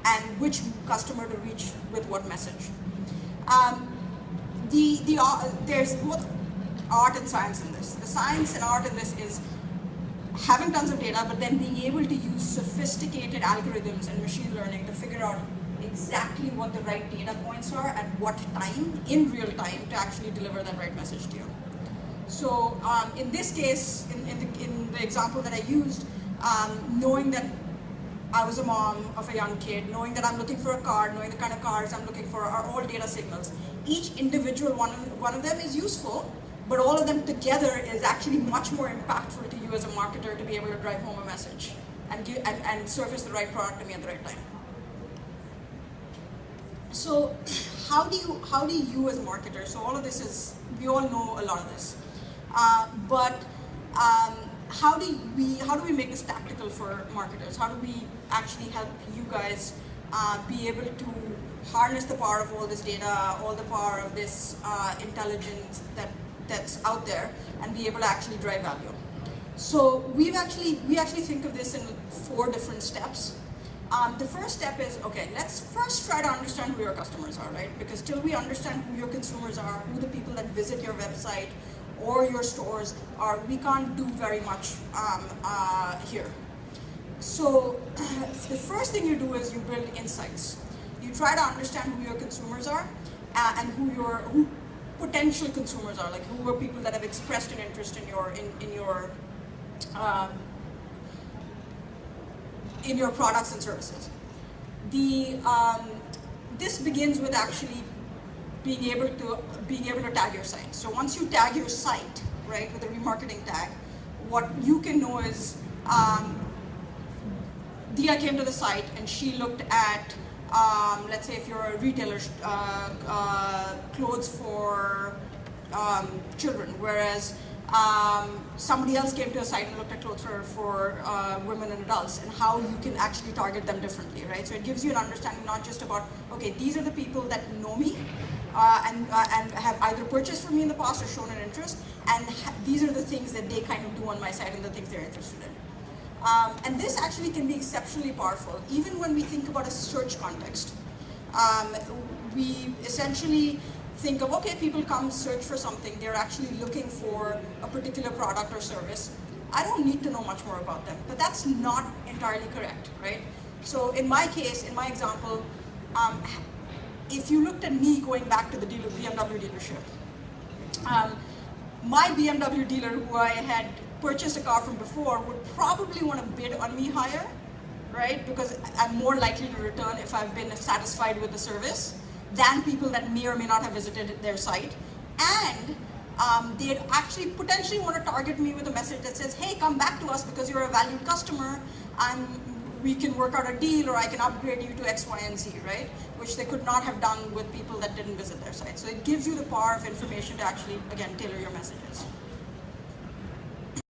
and which customer to reach with what message. There's both art and science in this. The science and art in this is having tons of data, but then being able to use sophisticated algorithms and machine learning to figure out exactly what the right data points are at what time, in real time, to actually deliver that right message to you. So in this case, in the example that I used, knowing that I was a mom of a young kid, knowing that I'm looking for a car, knowing the kind of cars I'm looking for are all data signals. Each individual one of them is useful, but all of them together is actually much more impactful to you as a marketer to be able to drive home a message and surface the right product to me at the right time. So how do you as a marketer, so all of this is, we all know a lot of this, but how do we make this tactical for marketers? How do we actually help you guys be able to harness the power of all this data, all the power of this intelligence that's out there, and be able to actually drive value? So we actually think of this in 4 different steps. The first step is, okay, let's first try to understand who your customers are, right? Because till we understand who your consumers are, who the people that visit your website or your stores are, we can't do very much here. So the first thing you do is you build insights. You try to understand who your consumers are and who potential consumers are, like who are people that have expressed an interest in your products and services. This begins with actually being able to tag your site. So once you tag your site, right, with a remarketing tag, what you can know is Diya came to the site and she looked at, let's say if you're a retailer, clothes for children, whereas somebody else came to a site and looked at clothes for women and adults, and how you can actually target them differently, right? So it gives you an understanding not just about, okay, these are the people that know me and have either purchased from me in the past or shown an interest, and these are the things that they kind of do on my site and the things they're interested in. And this actually can be exceptionally powerful, even when we think about a search context. We essentially think of, okay, people come search for something, they're actually looking for a particular product or service. I don't need to know much more about them, but that's not entirely correct, right? So in my case, in my example, if you looked at me going back to the BMW dealership, my BMW dealer who I had purchased a car from before would probably want to bid on me higher, right? Because I'm more likely to return if I've been satisfied with the service than people that may or may not have visited their site. And they'd actually potentially want to target me with a message that says, hey, come back to us because you're a valued customer and we can work out a deal, or I can upgrade you to X, Y, and Z, right? Which they could not have done with people that didn't visit their site. So it gives you the power of information to actually, again, tailor your messages.